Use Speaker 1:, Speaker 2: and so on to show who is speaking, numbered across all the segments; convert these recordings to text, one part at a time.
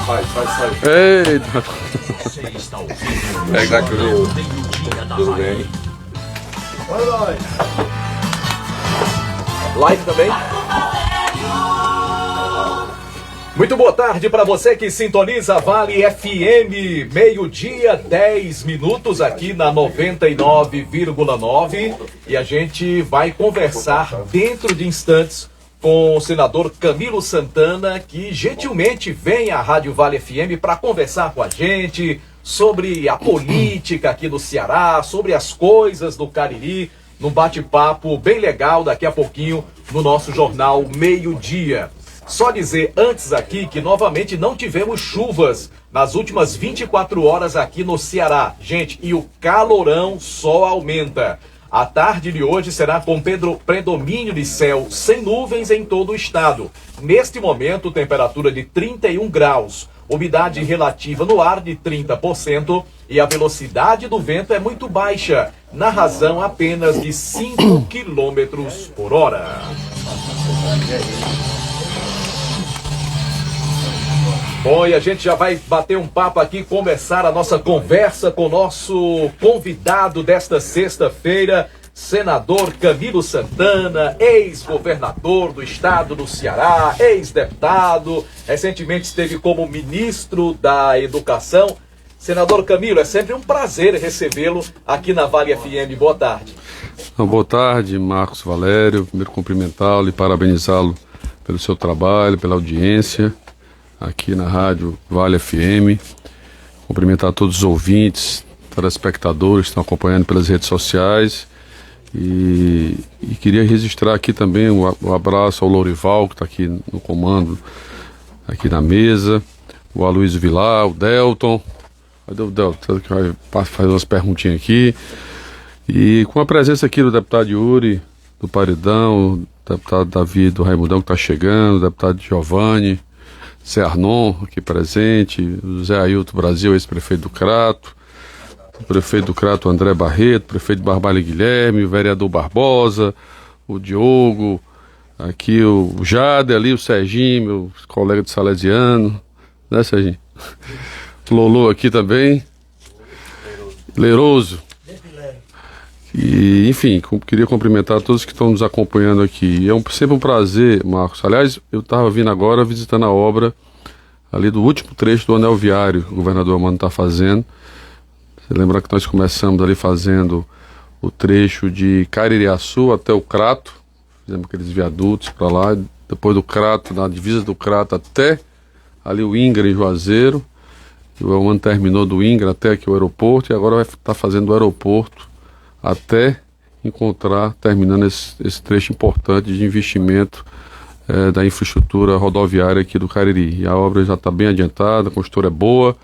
Speaker 1: Eita! Pega aqui. Tudo bem?
Speaker 2: Live também? Muito boa tarde para você que sintoniza a Vale FM, meio-dia, 10 minutos aqui na 99,9 e a gente vai conversar dentro de instantes com o senador Camilo Santana, que gentilmente vem à Rádio Vale FM para conversar com a gente sobre a política aqui do Ceará, sobre as coisas do Cariri, num bate-papo bem legal daqui a pouquinho no nosso jornal Meio-Dia. Só dizer antes aqui que novamente não tivemos chuvas nas últimas 24 horas aqui no Ceará. Gente, e o calorão só aumenta. A tarde de hoje será com predomínio de céu sem nuvens em todo o estado. Neste momento, temperatura de 31 graus, umidade relativa no ar de 30% e a velocidade do vento é muito baixa, na razão apenas de 5 km por hora. Bom, e a gente já vai bater um papo aqui, começar a nossa conversa com o nosso convidado desta sexta-feira, senador Camilo Santana, ex-governador do estado do Ceará, ex-deputado, recentemente esteve como ministro da Educação. Senador Camilo, é sempre um prazer recebê-lo aqui na Vale FM. Boa tarde.
Speaker 1: Boa tarde, Marcos Valério. Primeiro cumprimentá-lo e parabenizá-lo pelo seu trabalho, pela audiência aqui na Rádio Vale FM, cumprimentar todos os ouvintes, telespectadores que estão acompanhando pelas redes sociais e queria registrar aqui também um abraço ao Lourival, que está aqui no comando, aqui na mesa, o Aloysio Vilar, o Delton, cadê o Delton, que vai fazer umas perguntinhas aqui, e com a presença aqui do deputado Yuri, do Paredão, o deputado Davi do Raimundão que está chegando, o deputado Giovanni, Zé Arnon, aqui presente, o Zé Ailton Brasil, ex-prefeito do Crato, o prefeito do Crato André Barreto, o prefeito de Barbalha Guilherme, o vereador Barbosa, o Diogo, aqui o Jade, ali o Serginho, meu colega de Salesiano, né, Serginho? O Lolo aqui também, Leiroso. E, enfim, queria cumprimentar todos que estão nos acompanhando aqui. É sempre um prazer, Marcos. Aliás, eu estava vindo agora visitando a obra ali do último trecho do anel viário que o governador Amano está fazendo. Você lembra que nós começamos ali fazendo o trecho de Caririaçu até o Crato, fizemos aqueles viadutos para lá, depois do Crato, na divisa do Crato até ali o Ingra em Juazeiro. E o Amano terminou do Ingra até aqui o aeroporto e agora vai estar fazendo o aeroporto até encontrar, terminando esse trecho importante de investimento da infraestrutura rodoviária aqui do Cariri. E a obra já está bem adiantada, a construtora é boa,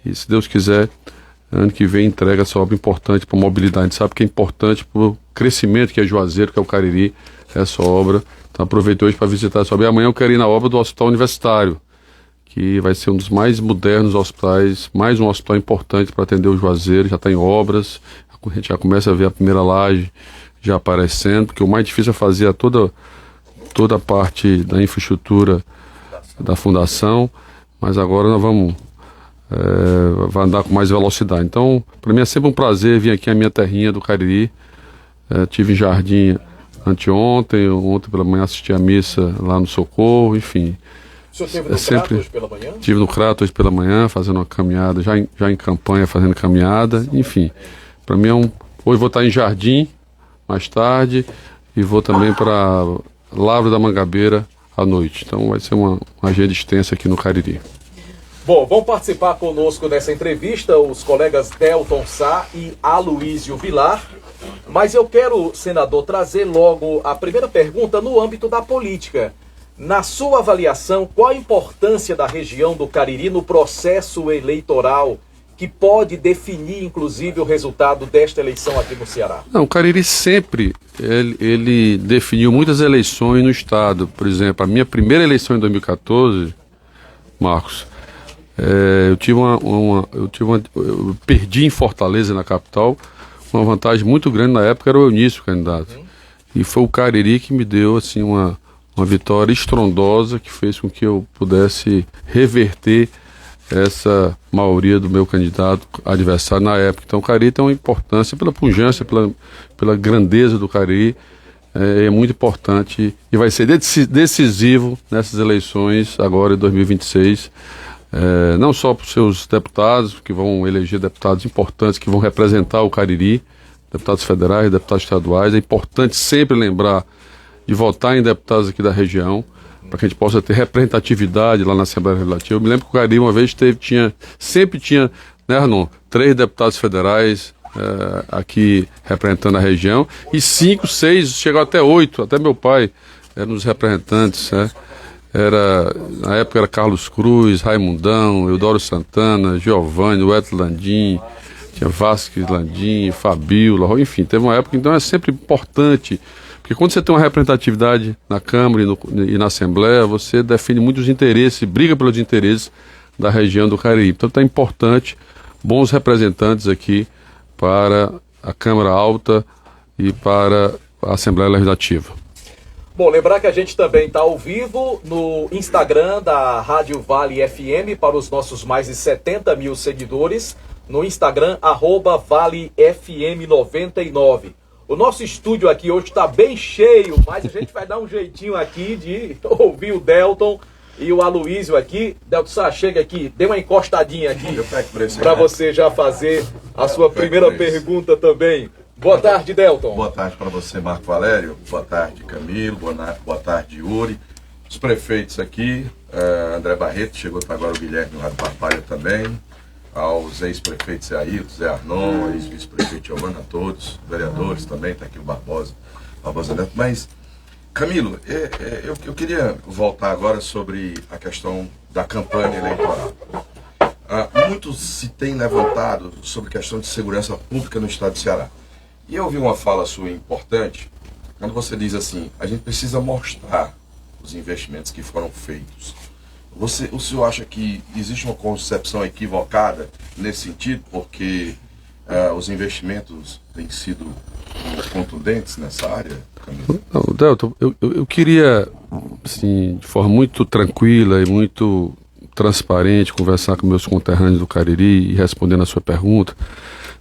Speaker 1: e se Deus quiser, ano que vem entrega essa obra importante para a mobilidade. A gente sabe que é importante para o crescimento que é Juazeiro, que é o Cariri, essa obra. Então aproveitei hoje para visitar essa obra. E amanhã eu quero ir na obra do Hospital Universitário, que vai ser um dos mais modernos hospitais, mais um hospital importante para atender o Juazeiro, já está em obras. A gente já começa a ver a primeira laje já aparecendo, porque o mais difícil é fazer toda a parte da infraestrutura da fundação, mas agora nós vamos vai andar com mais velocidade. Então, para mim é sempre um prazer vir aqui à minha terrinha do Cariri. Tive em Jardim anteontem, ontem pela manhã assisti a missa lá no Socorro, enfim.
Speaker 2: O senhor esteve no Crato hoje pela manhã?
Speaker 1: Estive no Crato hoje pela manhã, fazendo uma caminhada, já em campanha, fazendo caminhada, enfim. Para mim hoje vou estar em Jardim, mais tarde, e vou também para Lavra da Mangabeira à noite. Então vai ser uma agenda extensa aqui no Cariri.
Speaker 2: Bom, vão participar conosco dessa entrevista os colegas Delton Sá e Aloysio Vilar. Mas eu quero, senador, trazer logo a primeira pergunta no âmbito da política. Na sua avaliação, qual a importância da região do Cariri no processo eleitoral que pode definir, inclusive, o resultado desta eleição aqui no Ceará?
Speaker 1: Não, o Cariri sempre, ele definiu muitas eleições no estado. Por exemplo, a minha primeira eleição em 2014, Marcos, eu perdi em Fortaleza, na capital, uma vantagem muito grande na época, era o Eunício, candidato. E foi o Cariri que me deu, assim, uma vitória estrondosa que fez com que eu pudesse reverter essa maioria do meu candidato adversário na época. Então o Cariri tem uma importância pela pujança, pela grandeza do Cariri, é muito importante e vai ser decisivo nessas eleições agora em 2026, não só para os seus deputados, que vão eleger deputados importantes que vão representar o Cariri, deputados federais, deputados estaduais. É importante sempre lembrar de votar em deputados aqui da região, para que a gente possa ter representatividade lá na Assembleia Legislativa. Eu me lembro que o Cariri uma vez sempre tinha, né, Arnon, 3 deputados federais aqui representando a região, e 5, 6, chegou até 8, até meu pai era um dos representantes, né? Na época era Carlos Cruz, Raimundão, Eudoro Santana, Giovanni, Weto Landim, tinha Vasquez Landim, Fabiola, enfim, teve uma época. Então é sempre importante, porque quando você tem uma representatividade na Câmara e na Assembleia, você define muitos interesses, briga pelos interesses da região do Cariri. Então é importante bons representantes aqui para a Câmara Alta e para a Assembleia Legislativa.
Speaker 2: Bom, lembrar que a gente também está ao vivo no Instagram da Rádio Vale FM para os nossos mais de 70 mil seguidores, no Instagram, @ValeFM99. O nosso estúdio aqui hoje está bem cheio, mas a gente vai dar um jeitinho aqui de ouvir o Delton e o Aloysio aqui. Delton, chega aqui, dê uma encostadinha aqui para você já fazer a sua primeira pergunta também. Boa tarde, Delton.
Speaker 3: Boa tarde para você, Marco Valério. Boa tarde, Camilo. Boa tarde, Yuri. Os prefeitos aqui, André Barreto, chegou agora o Guilherme lá do Papaya também. Aos ex-prefeitos Zé Ailton, Zé Arnon, ex-vice-prefeito Giovana, a todos, vereadores também, está aqui o Barbosa Neto. Mas, Camilo, eu queria voltar agora sobre a questão da campanha eleitoral. Muito se tem levantado sobre a questão de segurança pública no estado do Ceará. E eu ouvi uma fala sua importante, quando você diz assim, a gente precisa mostrar os investimentos que foram feitos. O senhor acha que existe uma concepção equivocada nesse sentido, porque os investimentos têm sido contundentes nessa área, Camilo?
Speaker 1: Não, Delton, eu queria, assim, de forma muito tranquila e muito transparente, conversar com meus conterrâneos do Cariri e respondendo a sua pergunta.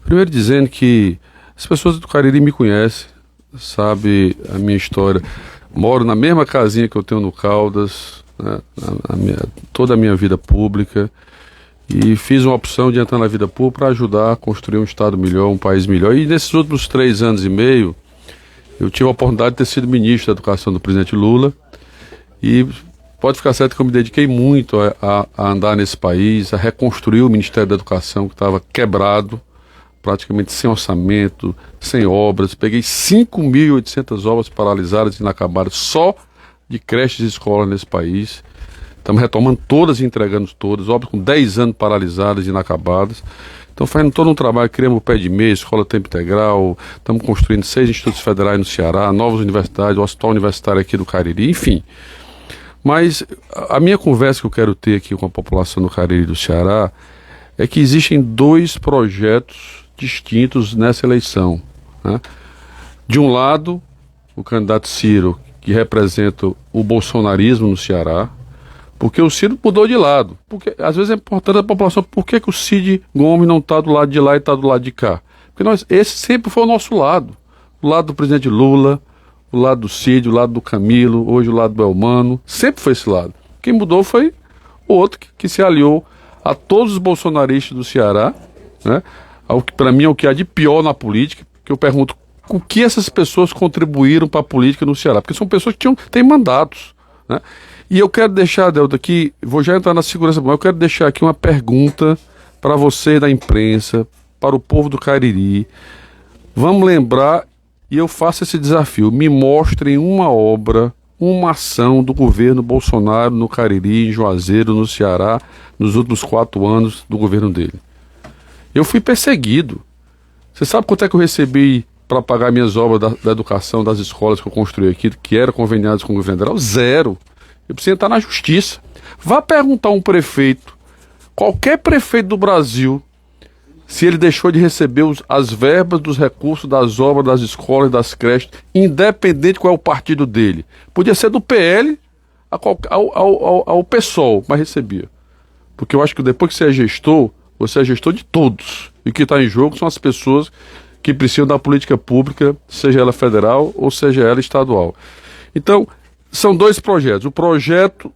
Speaker 1: Primeiro dizendo que as pessoas do Cariri me conhecem, sabem a minha história. Moro na mesma casinha que eu tenho no Caldas, né, toda a minha vida pública, e fiz uma opção de entrar na vida pública para ajudar a construir um estado melhor, um país melhor. E nesses últimos 3 anos e meio, eu tive a oportunidade de ter sido ministro da Educação do presidente Lula, e pode ficar certo que eu me dediquei muito a andar nesse país, a reconstruir o Ministério da Educação, que estava quebrado, praticamente sem orçamento, sem obras. Peguei 5.800 obras paralisadas e inacabadas só de creches e escolas nesse país. Estamos retomando todas e entregando todas, obras com 10 anos paralisadas e inacabadas. Então fazendo todo um trabalho, criamos o Pé de Meia, Escola Tempo Integral, estamos construindo 6 institutos federais no Ceará, novas universidades, o Hospital Universitário aqui do Cariri, enfim. Mas a minha conversa que eu quero ter aqui com a população do Cariri e do Ceará é que existem 2 projetos distintos nessa eleição, né? De um lado, o candidato Ciro, que representa o bolsonarismo no Ceará, porque o Ciro mudou de lado. Porque às vezes é importante a população, por que o Cid Gomes não está do lado de lá e está do lado de cá? Porque esse sempre foi o nosso lado. O lado do presidente Lula, o lado do Cid, o lado do Camilo, hoje o lado do Elmano, sempre foi esse lado. Quem mudou foi o outro que se aliou a todos os bolsonaristas do Ceará, né? Para mim é o que há de pior na política, que eu pergunto o que essas pessoas contribuíram para a política no Ceará, porque são pessoas que têm mandatos, né? E eu quero deixar, Delta, aqui, vou já entrar na segurança, mas eu quero deixar aqui uma pergunta para vocês da imprensa, para o povo do Cariri. Vamos lembrar, e eu faço esse desafio, me mostrem uma obra, uma ação do governo Bolsonaro no Cariri, em Juazeiro, no Ceará, nos últimos 4 anos do governo dele. Eu fui perseguido. Você sabe quanto é que eu recebi para pagar minhas obras da educação, das escolas que eu construí aqui, que eram conveniadas com o governo federal? 0. Eu preciso entrar na justiça. Vá perguntar a um prefeito, qualquer prefeito do Brasil, se ele deixou de receber as verbas dos recursos das obras, das escolas, das creches, independente qual é o partido dele. Podia ser do PL ao PSOL, mas recebia. Porque eu acho que depois que você é gestor de todos. E o que está em jogo são as pessoas que precisam da política pública, seja ela federal ou seja ela estadual. Então, são dois projetos. O projeto,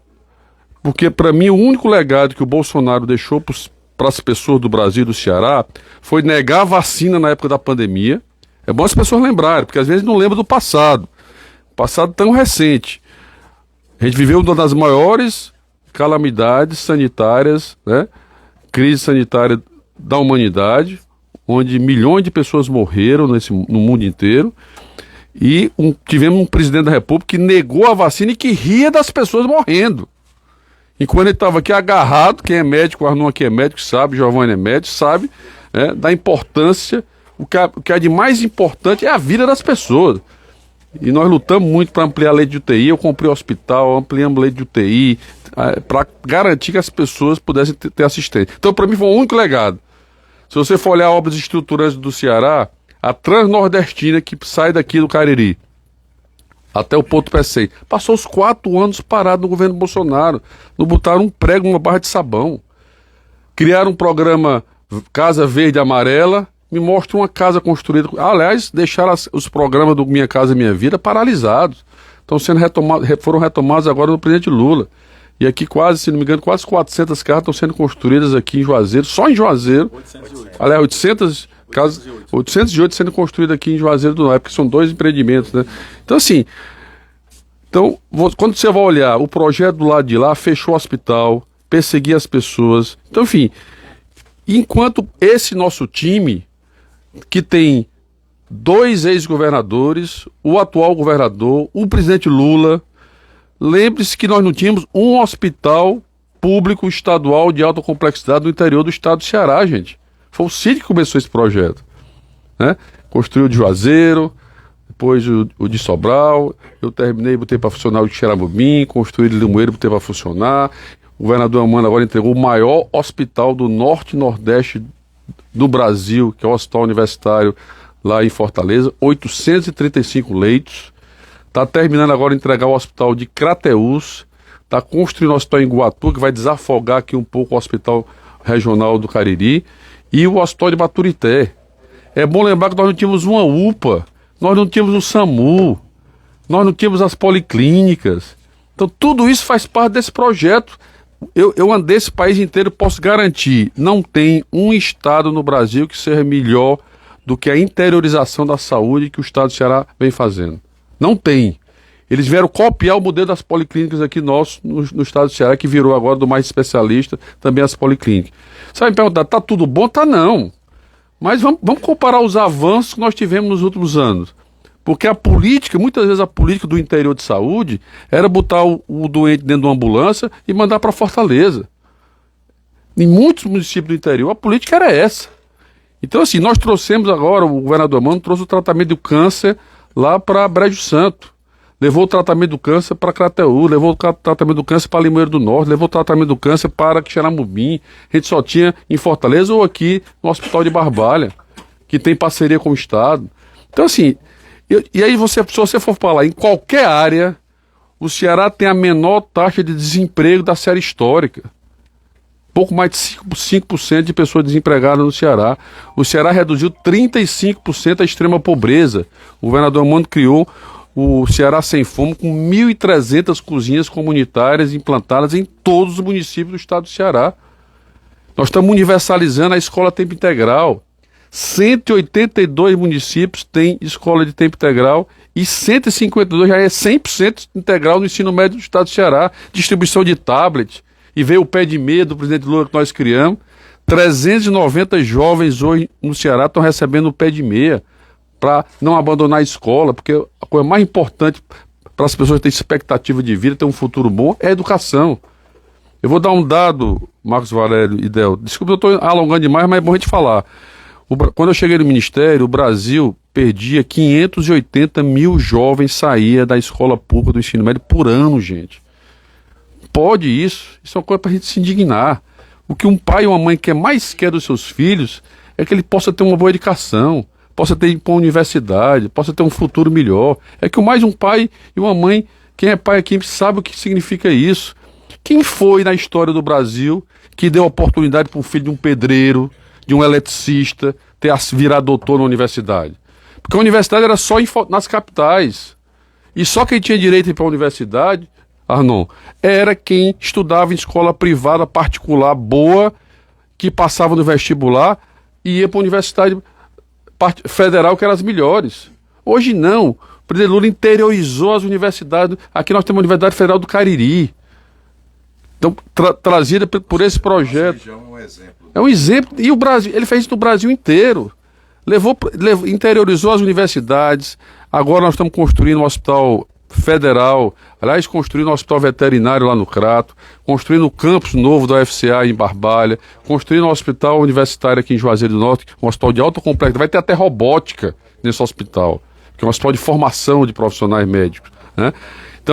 Speaker 1: porque para mim o único legado que o Bolsonaro deixou para as pessoas do Brasil e do Ceará foi negar a vacina na época da pandemia. É bom as pessoas lembrarem, porque às vezes não lembram do passado. Passado tão recente. A gente viveu uma das maiores calamidades sanitárias, né? Crise sanitária da humanidade, onde milhões de pessoas morreram no mundo inteiro, e tivemos um presidente da República que negou a vacina e que ria das pessoas morrendo. E quando ele estava aqui agarrado, quem é médico, o Arnon aqui é médico, sabe, Giovanni é médico, sabe, né, da importância, o que é de mais importante é a vida das pessoas. E nós lutamos muito para ampliar a lei de UTI, eu comprei o hospital, ampliamos a lei de UTI, para garantir que as pessoas pudessem ter assistência. Então, para mim, foi o único legado. Se você for olhar obras estruturantes do Ceará, a Transnordestina, que sai daqui do Cariri até o Porto Pecém, passou os 4 anos parado no governo Bolsonaro. Não botaram um prego numa barra de sabão. Criaram um programa Casa Verde e Amarela, me mostra uma casa construída. Aliás, deixaram os programas do Minha Casa Minha Vida paralisados. Estão sendo foram retomados agora no presidente Lula. E aqui quase, se não me engano, quase 400 casas estão sendo construídas aqui em Juazeiro, só em Juazeiro. 808. Aliás, 800 casas, 808 sendo construídas aqui em Juazeiro do Norte, porque são 2 empreendimentos, né? Então, assim, quando você vai olhar, o projeto do lado de lá fechou o hospital, perseguia as pessoas. Então, enfim, enquanto esse nosso time, que tem 2 ex-governadores, o atual governador, o presidente Lula, lembre-se que nós não tínhamos um hospital público estadual de alta complexidade no interior do estado do Ceará, gente. Foi o Cid que começou esse projeto, né? Construiu o de Juazeiro, depois o de Sobral, eu terminei, botei para funcionar o de Xeramubim, construí o de Limoeiro, botei para funcionar. O governador Amanda agora entregou o maior hospital do norte e nordeste do Brasil, que é o Hospital Universitário lá em Fortaleza, 835 leitos. Está terminando agora de entregar o hospital de Crateús, está construindo o hospital em Iguatu, que vai desafogar aqui um pouco o hospital regional do Cariri, e o hospital de Baturité. É bom lembrar que nós não tínhamos uma UPA, nós não tínhamos o SAMU, nós não tínhamos as policlínicas. Então tudo isso faz parte desse projeto. Eu andei esse país inteiro, posso garantir, não tem um estado no Brasil que seja melhor do que a interiorização da saúde que o estado do Ceará vem fazendo. Não tem. Eles vieram copiar o modelo das policlínicas aqui nosso, no estado do Ceará, que virou agora do mais especialista, também as policlínicas. Sabe me perguntar, tá tudo bom? Tá não. Mas vamos comparar os avanços que nós tivemos nos últimos anos. Porque a política, muitas vezes a política do interior de saúde, era botar o doente dentro de uma ambulância e mandar para Fortaleza. Em muitos municípios do interior, a política era essa. Então, assim, nós trouxemos agora, o governador Amando trouxe o tratamento do câncer lá para Brejo Santo, levou o tratamento do câncer para Crateús, levou o tratamento do câncer para Limoeiro do Norte, levou o tratamento do câncer para Xeramubim. A gente só tinha em Fortaleza ou aqui no Hospital de Barbalha, que tem parceria com o Estado. Então, assim, e aí se você for falar em qualquer área, o Ceará tem a menor taxa de desemprego da série histórica. Pouco mais de 5% de pessoas desempregadas no Ceará. O Ceará reduziu 35% a extrema pobreza. O governador Amando criou o Ceará Sem Fome com 1.300 cozinhas comunitárias implantadas em todos os municípios do estado do Ceará. Nós estamos universalizando a escola tempo integral. 182 municípios têm escola de tempo integral e 152 já é 100% integral no ensino médio do estado do Ceará. Distribuição de tablet. E veio o pé de meia do presidente Lula que nós criamos. 390 jovens hoje no Ceará estão recebendo o pé de meia para não abandonar a escola, porque a coisa mais importante para as pessoas terem expectativa de vida, ter um futuro bom, é a educação. Eu vou dar um dado, Marcos Valério e Del. Desculpa, eu estou alongando demais, mas é bom a gente falar. Quando eu cheguei no Ministério, o Brasil perdia 580 mil jovens saía da escola pública do ensino médio por ano, gente. Pode isso? Isso é uma coisa para a gente se indignar. O que um pai e uma mãe mais quer dos seus filhos é que ele possa ter uma boa educação, possa ter ir para uma universidade, possa ter um futuro melhor. É que mais um pai e uma mãe, quem é pai aqui sabe o que significa isso. Quem foi na história do Brasil que deu oportunidade para um filho de um pedreiro, de um eletricista, virar doutor na universidade. Porque a universidade era só nas capitais. E só quem tinha direito a ir para a universidade, Arnon, era quem estudava em escola privada, particular, boa, que passava no vestibular e ia para a universidade federal, que eram as melhores. Hoje não. O presidente Lula interiorizou as universidades. Aqui nós temos a Universidade Federal do Cariri. Então, trazida por esse projeto.
Speaker 3: É um exemplo.
Speaker 1: É um exemplo. E o Brasil, ele fez isso no Brasil inteiro. Interiorizou as universidades. Agora nós estamos construindo um hospital federal, aliás, construindo um hospital veterinário lá no Crato, construindo um campus novo da UFCA em Barbalha, construindo um hospital universitário aqui em Juazeiro do Norte, um hospital de alta complexidade. Vai ter até robótica nesse hospital, que é um hospital de formação de profissionais médicos, né?